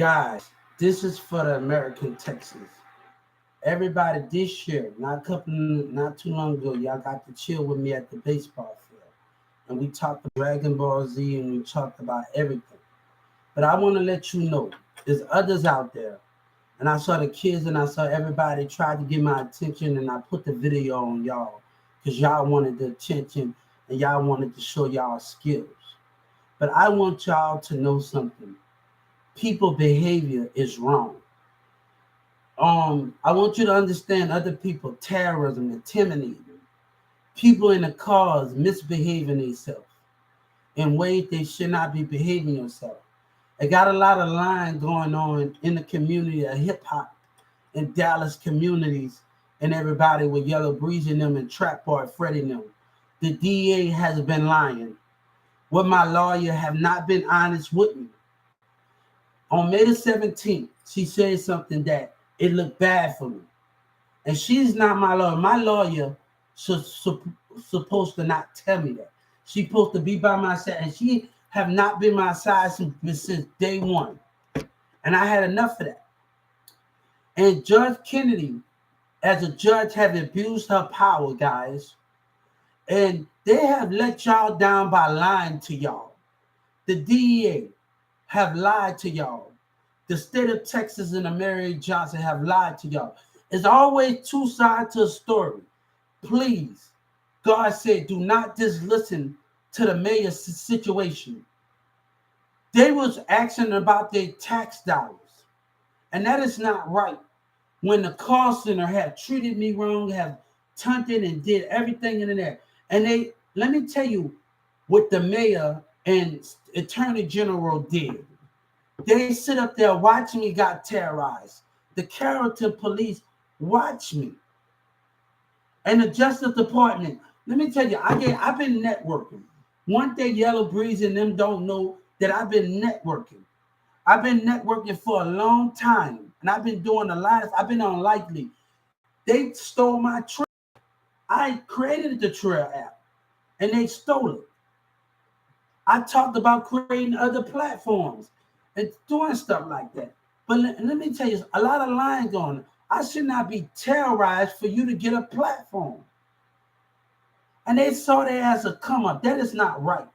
Guys, this is for the American Texans. Everybody this year, not too long ago, y'all got to chill with me at the baseball field. And we talked about Dragon Ball Z and we talked about everything. But I want to let you know, there's others out there. And I saw the kids and I saw everybody try to get my attention and I put the video on y'all because y'all wanted the attention and y'all wanted to show y'all skills. But I want y'all to know something. People behavior is wrong. I want you to understand other people, terrorism, intimidating, people in the cars misbehaving themselves in ways they should not be behaving themselves. It got a lot of line going on in the community of hip hop in Dallas communities and everybody with Yellow Breeze in them and Trap Boy Freddie them. The DA has been lying. What my lawyer have not been honest with me. On May the 17th, she said something that it looked bad for me. And she's not my lawyer. My lawyer supposed to not tell me that. She's supposed to be by my side. And she have not been my side since day one. And I had enough of that. And Judge Kennedy, as a judge, have abused her power, guys. And they have let y'all down by lying to y'all. The DEA have lied to y'all. The state of Texas and Mary Johnson have lied to y'all. There's always two sides to a story. Please, God said, do not just listen to the mayor's situation. They was asking about their tax dollars. And that is not right. When the call center have treated me wrong, have taunted and did everything in there. And let me tell you what the mayor and attorney general did. They sit up there watching me got terrorized. The Carrollton police watch me. And the Justice Department, let me tell you, I've been networking. One day Yellow Breeze and them don't know that I've been networking. I've been networking for a long time. And I've been doing a lot I've been on Likely. They stole my trail. I created the Trail app. And they stole it. I talked about creating other platforms and doing stuff like that. But let me tell you, a lot of lying going on. I should not be terrorized for you to get a platform. And they saw that as a come up. That is not right.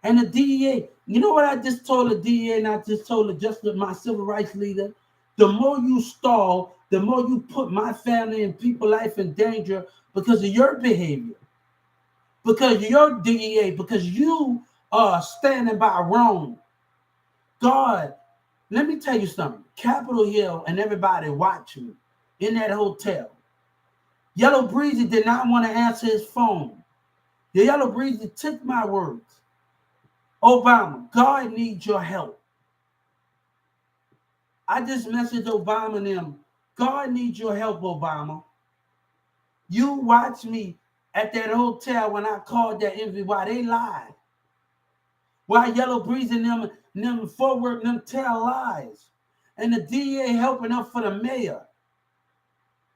And the DEA, you know what I just told the DEA and I just told my civil rights leader? The more you stall, the more you put my family and people's life in danger because of your behavior. Because your DEA, because you are standing by wrong. God, let me tell you something. Capitol Hill and everybody watching in that hotel. Yellow Breezy did not want to answer his phone. The Yellow Breezy took my words. Obama, God needs your help. I just messaged Obama and them. God needs your help, Obama. You watch me at that hotel when I called that interview. Why they lied. Why Yellow Breeze and them forward them tell lies. And the DA helping up for the mayor.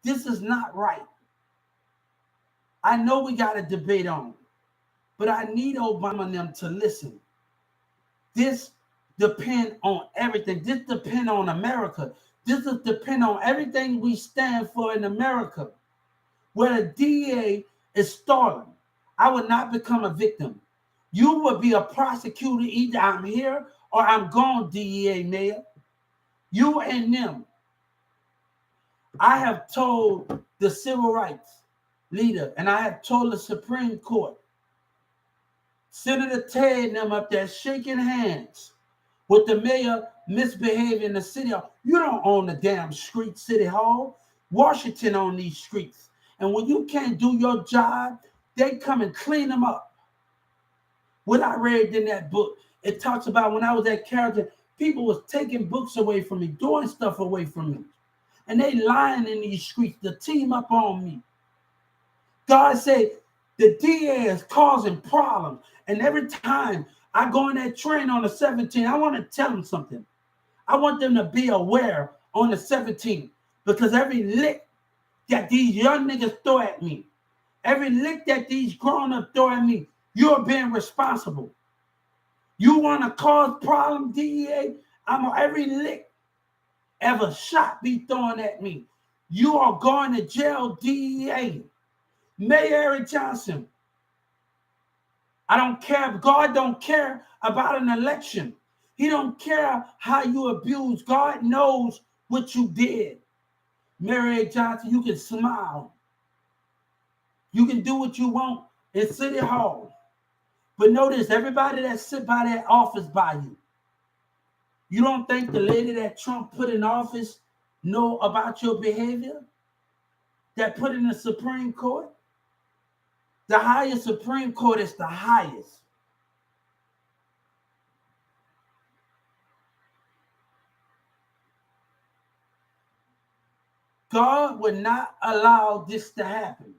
This is not right. I know we got a debate on, but I need Obama and them to listen. This depend on everything. This depend on America. This is depend on everything we stand for in America. Where the DA is stalling, I would not become a victim. You would be a prosecutor. Either I'm here or I'm gone, DEA mayor. You and them. I have told the civil rights leader and I have told the Supreme Court, Senator Ted and them up there shaking hands with the mayor misbehaving in the city hall. You don't own the damn street, City Hall. Washington owns these streets. And when you can't do your job, they come and clean them up. What I read in that book, it talks about when I was at Carrollton, people was taking books away from me, doing stuff away from me. And they lying in these streets to team up on me. God said, the DA is causing problems. And every time I go on that train on the 17th, I want to tell them something. I want them to be aware on the 17th. Because every lick that these young niggas throw at me, every lick that these grown-ups throw at me, you're being responsible. You want to cause problem, DEA? Every lick, ever shot be thrown at me. You are going to jail, DEA. Mayor Eric Johnson. I don't care. God don't care about an election. He don't care how you abuse. God knows what you did. Mary Johnson, you can smile. You can do what you want in City Hall. But notice, everybody that sit by that office by you, you don't think the lady that Trump put in office know about your behavior? That put in the Supreme Court? The highest Supreme Court is the highest. God would not allow this to happen.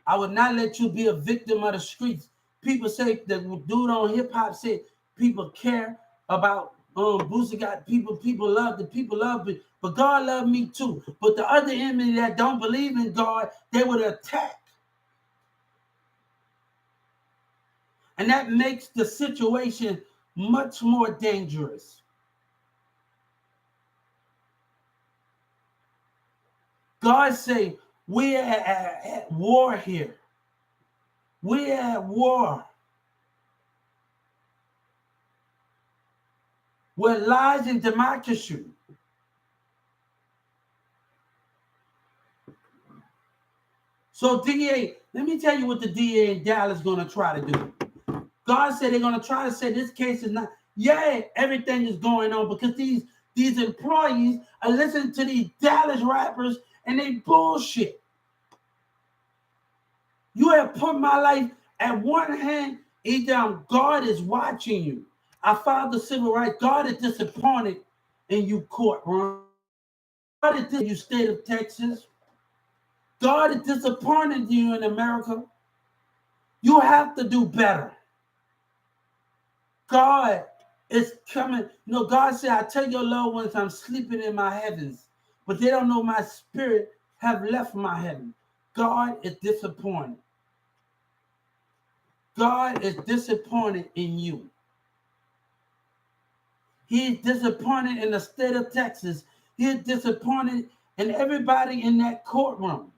I would not let you be a victim of the streets. People say, the dude on hip hop said people care about Boosie got people love me, but God loved me too. But the other enemy that don't believe in God, they would attack. And that makes the situation much more dangerous. God say, we're at war here. We're at war. We're lies and democracy. So DA, let me tell you what the DA in Dallas is going to try to do. God said they're going to try to say this case is not, yeah, everything is going on because these employees are listening to these Dallas rappers and they bullshit. You have put my life at one hand, either God is watching you. I filed the civil rights. God is disappointed in you, courtroom. God is disappointed in you, state of Texas. God is disappointed in you in America. You have to do better. God is coming. God said, I tell your loved ones I'm sleeping in my heavens, but they don't know my spirit have left my heaven. God is disappointed. God is disappointed in you. He's disappointed in the state of Texas. He's disappointed in everybody in that courtroom.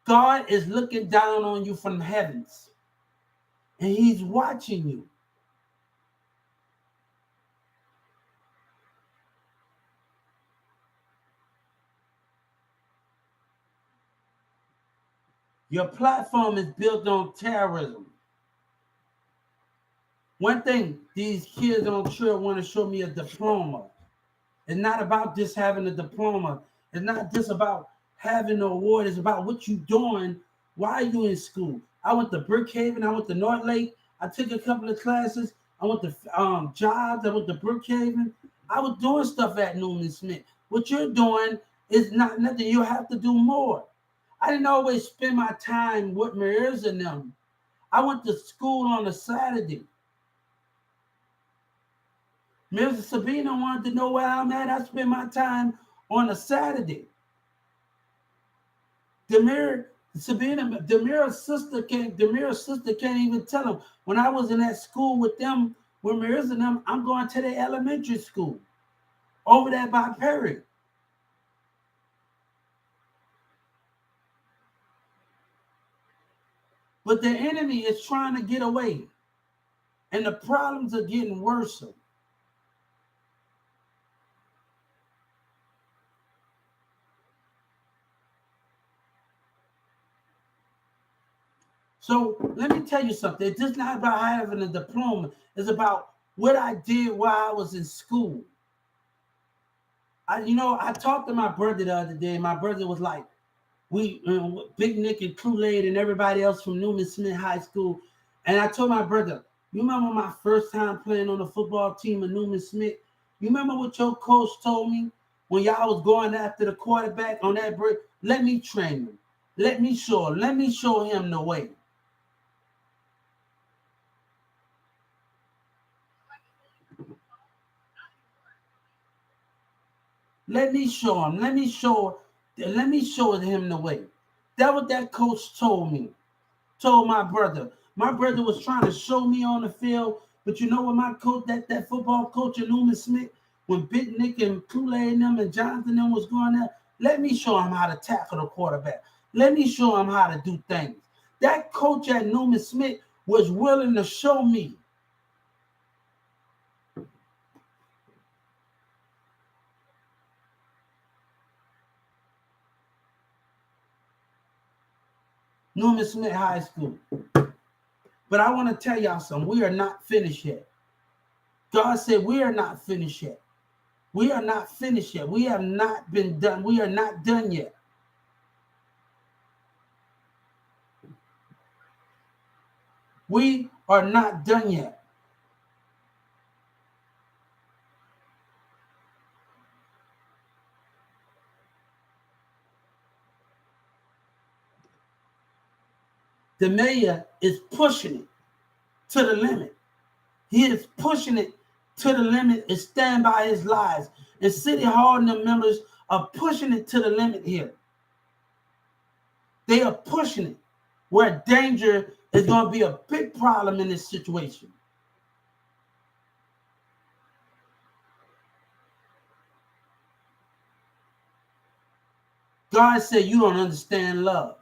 God is looking down on you from the heavens, and he's watching you. Your platform is built on terrorism. One thing, these kids on trail want to show me a diploma. It's not about just having a diploma. It's not just about having an award. It's about what you're doing while you're in school. I went to Brookhaven. I went to North Lake. I took a couple of classes. I went to jobs. I went to Brookhaven. I was doing stuff at Newman Smith. What you're doing is not nothing. You have to do more. I didn't always spend my time with Maria's and them. I went to school on a Saturday. Mrs. Sabina wanted to know where I'm at. I spend my time on a Saturday. Demir's sister can't even tell him. When I was in that school with them, with Maria's and them, I'm going to the elementary school over there by Perry. But the enemy is trying to get away, and the problems are getting worse. So let me tell you something. It's just not about having a diploma. It's about what I did while I was in school. I talked to my brother the other day. My brother was like, Big Nick and Kool-Aid and everybody else from Newman Smith High School. And I told my brother, you remember my first time playing on the football team at Newman Smith? You remember what your coach told me when y'all was going after the quarterback on that break? Let me train him. Let me show him the way. Let me show him. Let me show him the way. That what that coach told me. Told my brother. My brother was trying to show me on the field, but you know what my coach, that football coach at Newman Smith, when Big Nick and Kool-Aid and them and Jonathan and them was going there, let me show him how to tackle the quarterback. Let me show him how to do things. That coach at Newman Smith was willing to show me. Newman Smith High School. But I want to tell y'all something. We are not finished yet. God said we are not finished yet. We are not finished yet. We have not been done. We are not done yet. We are not done yet. The mayor is pushing it to the limit. He is pushing it to the limit and stand by his lies. And City Hall and the members are pushing it to the limit here. They are pushing it where danger is going to be a big problem in this situation. God said you don't understand love.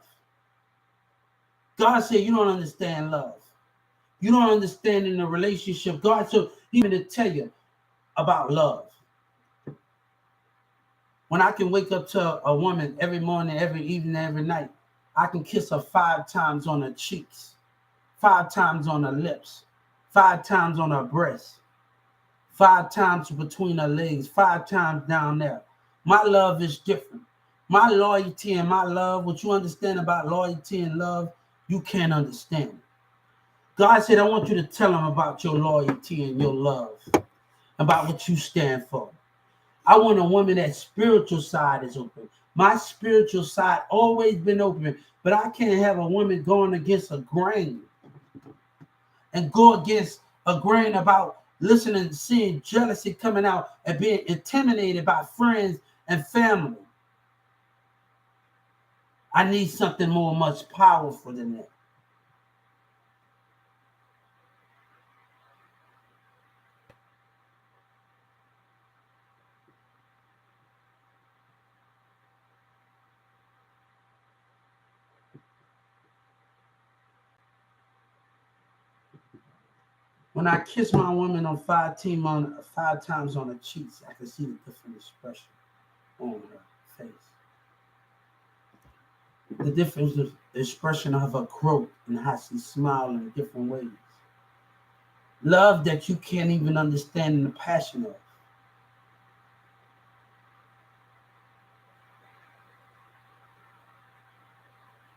God said you don't understand love. You don't understand in a relationship. God told even to tell you about love. When I can wake up to a woman every morning, every evening, every night, I can kiss her 5 times on her cheeks, 5 times on her lips, 5 times on her breast, 5 times between her legs, 5 times down there. My love is different. My loyalty and my love, what you understand about loyalty and love, you can't understand. God said, I want you to tell them about your loyalty and your love, about what you stand for. I want a woman that spiritual side is open. My spiritual side always been open, but I can't have a woman going against a grain and go against a grain about listening, seeing jealousy coming out and being intimidated by friends and family. I need something more, much powerful than that. When I kiss my woman on 5 times on her cheeks, I can see the different expression on her face. The difference is the expression of her growth and how she's smiling in different ways. Love that you can't even understand the passion of.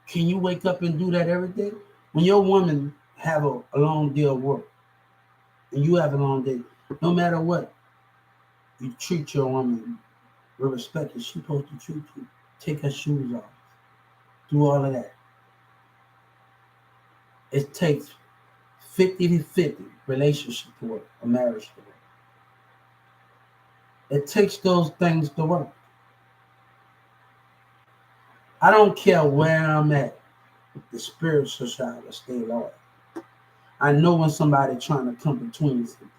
Can you wake up and do that every day? When your woman have a long day of work and you have a long day, no matter what, you treat your woman with respect as she's supposed to treat you. Take her shoes off. Do all of that. It takes 50-50 relationship to work, a marriage to work. It takes those things to work. I don't care where I'm at. The spiritual side will stay loyal. I know when somebody trying to come between something.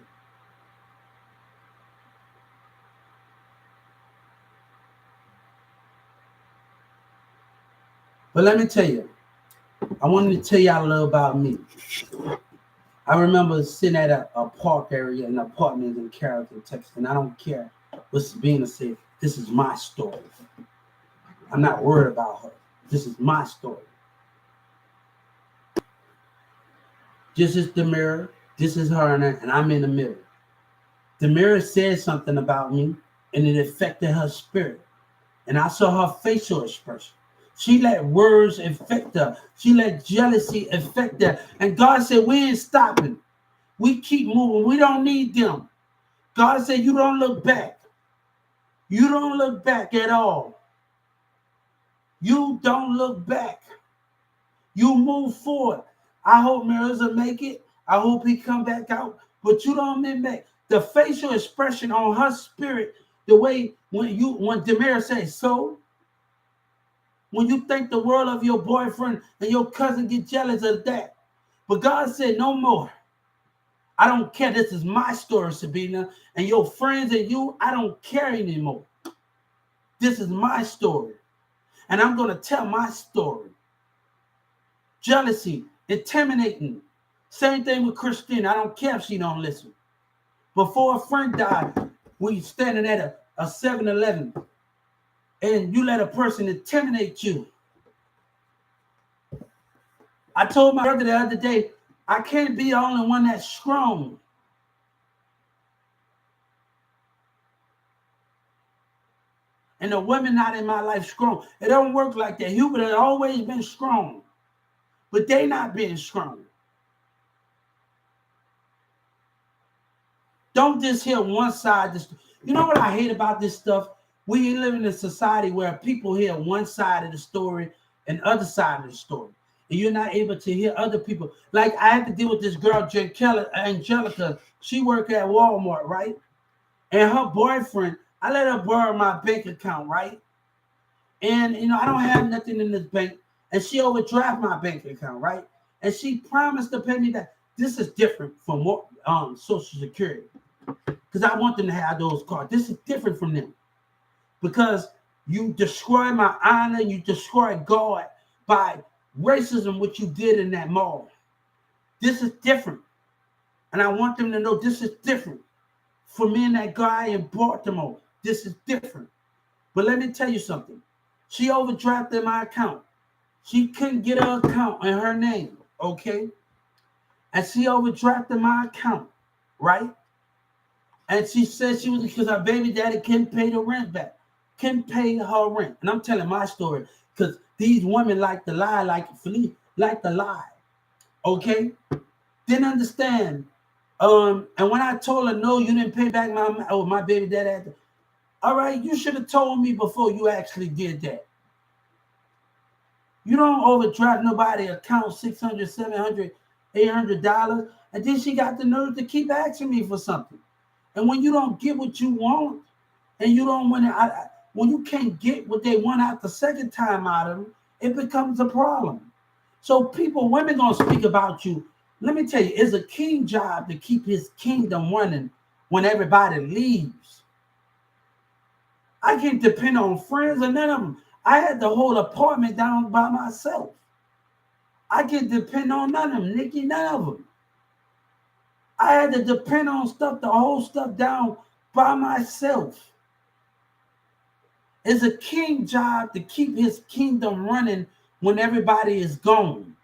But let me tell you, I wanted to tell y'all a little about me. I remember sitting at a park area in an apartment in Carrollton, Texas, and I don't care what's being said. This is my story. I'm not worried about her. This is my story. This is the mirror. This is her, and I'm in the middle. The mirror said something about me, and it affected her spirit. And I saw her facial expression. She let words affect her. She let jealousy affect her. And God said, we ain't stopping. We keep moving. We don't need them. God said, you don't look back. You don't look back at all. You don't look back. You move forward. I hope Mirrors will make it. I hope he come back out. But you don't make back. The facial expression on her spirit, the way when Demira says so, when you think the world of your boyfriend and your cousin get jealous of that. But God said, no more. I don't care. This is my story, Sabina. And your friends and you, I don't care anymore. This is my story. And I'm going to tell my story. Jealousy, intimidating. Same thing with Christine. I don't care if she don't listen. Before a friend died, we standing at a 7-Eleven and you let a person intimidate you. I told my brother the other day, I can't be the only one that's strong. And the women not in my life strong. It don't work like that. Hubert has always been strong. But they not being strong. Don't just hear one side. You know what I hate about this stuff? We live in a society where people hear one side of the story and other side of the story. And you're not able to hear other people. Like I had to deal with this girl, Angelica. She worked at Walmart, right? And her boyfriend, I let her borrow my bank account, right? And, I don't have nothing in this bank. And she overdraft my bank account, right? And she promised to pay me that. This is different from what Social Security. Because I want them to have those cards. This is different from them. Because you destroy my honor, you destroy God by racism, what you did in that mall. This is different. And I want them to know this is different. For me and that guy in Baltimore, this is different. But let me tell you something. She overdrafted my account. She couldn't get her account in her name, okay? And she overdrafted my account, right? And she said she was because her baby daddy couldn't pay the rent back. Couldn't pay her rent. And I'm telling my story because these women like to lie, like to lie, okay? Didn't understand. And when I told her, no, you didn't pay back my baby daddy. All right, you should have told me before you actually did that. You don't overdraft nobody account $600, $700, $800, and then she got the nerve to keep asking me for something. And when you don't get what you want, and you don't when you can't get what they want out the second time out of them, it becomes a problem. So women gonna speak about you. Let me tell you, it's a king's job to keep his kingdom running when everybody leaves. I can't depend on friends or none of them. I had the whole apartment down by myself. I can't depend on none of them, Nikki, none of them. I had to depend on the whole stuff down by myself. It's a king's job to keep his kingdom running when everybody is gone.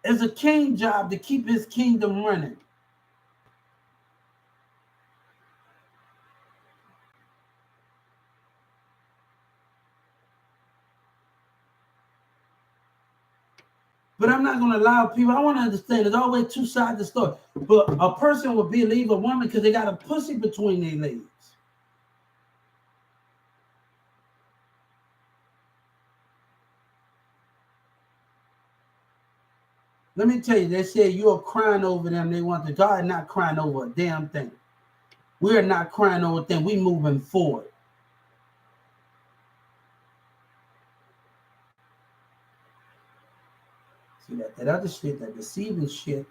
It's a king's job to keep his kingdom running. But I'm not going to allow people. I want to understand there's always two sides of the story. But a person will believe a woman because they got a pussy between their legs. Let me tell you, they said you're crying over them. They want the God not crying over a damn thing. We're not crying over a thing. We're moving forward. See that other shit, that deceiving shit,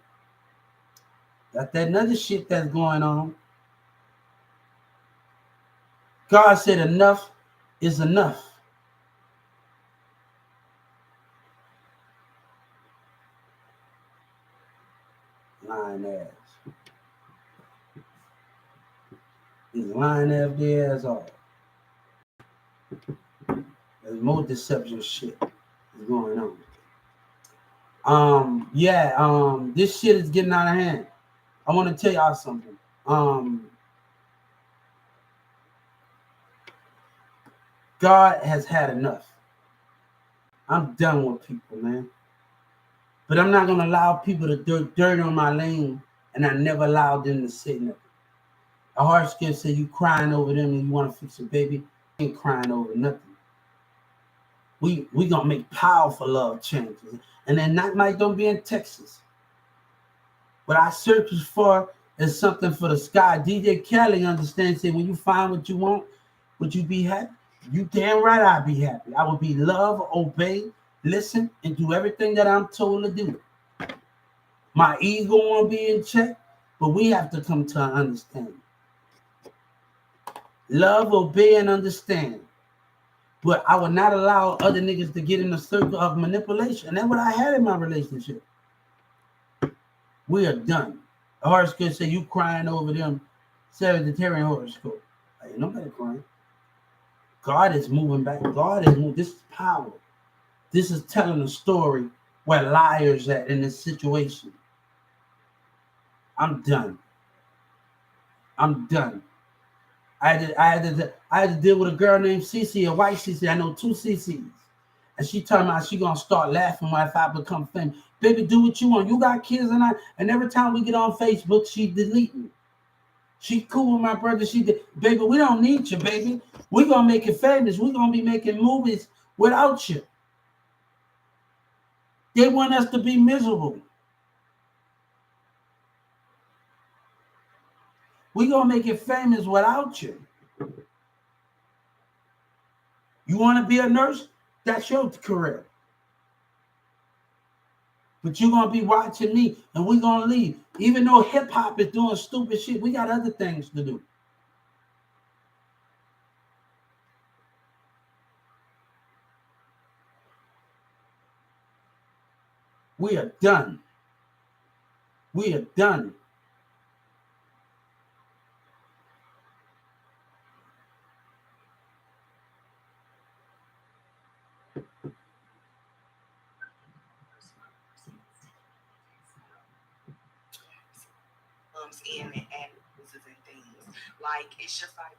that other shit that's going on. God said enough is enough. Lying ass. He's lying ass there as all. There's more deception shit is going on. This shit is getting out of hand. I want to tell y'all something. God has had enough. I'm done with people, man. But I'm not gonna allow people to dirt on my lane, and I never allowed them to say nothing. A hard skin said you crying over them and you want to fix a baby. I ain't crying over nothing. We gonna make powerful love changes. And then that might don't be in Texas. What I search for is something for the sky. DJ Kelly understands that when you find what you want, would you be happy? You damn right I'd be happy. I would be love, obey, listen, and do everything that I'm told to do. My ego won't be in check, but we have to come to an understanding. Love, obey, and understand. But I would not allow other niggas to get in the circle of manipulation. And that's what I had in my relationship. We are done. The horoscope say you crying over them Sagittarian horoscope. Ain't nobody crying. God is moving back. God is moving. This is power. This is telling a story where liars at in this situation. I'm done. I'm done. I had to deal with a girl named Cece, a white Cece. I know 2 Cece's. And she told me she gonna start laughing if I become famous. Baby, do what you want. You got kids and every time we get on Facebook, she delete me. She cool with my brother. She did, baby, we don't need you, baby. We gonna make it famous. We gonna be making movies without you. They want us to be miserable. We gonna make it famous without you. You want to be a nurse? That's your career. But you're gonna be watching me, and we're gonna leave. Even though hip hop is doing stupid shit, we got other things to do. We are done. We are done. In and actresses and things. Like it's just like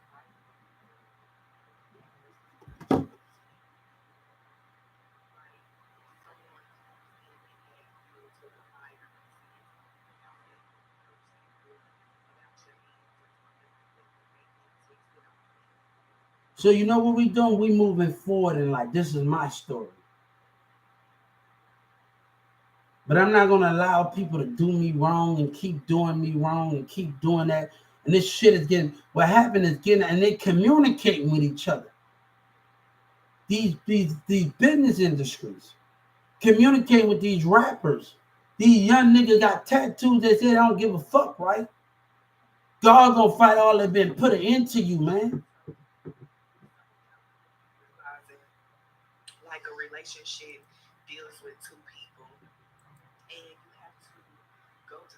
So you know what we doing? We moving forward in life. This is my story. But I'm not gonna allow people to do me wrong and keep doing me wrong and keep doing that. And this shit is getting, what happened is getting, and they communicating with each other. These business industries communicate with these rappers. These young niggas got tattoos that say they don't give a fuck, right? God gonna fight all that been put into you, man. like a relationship deals with two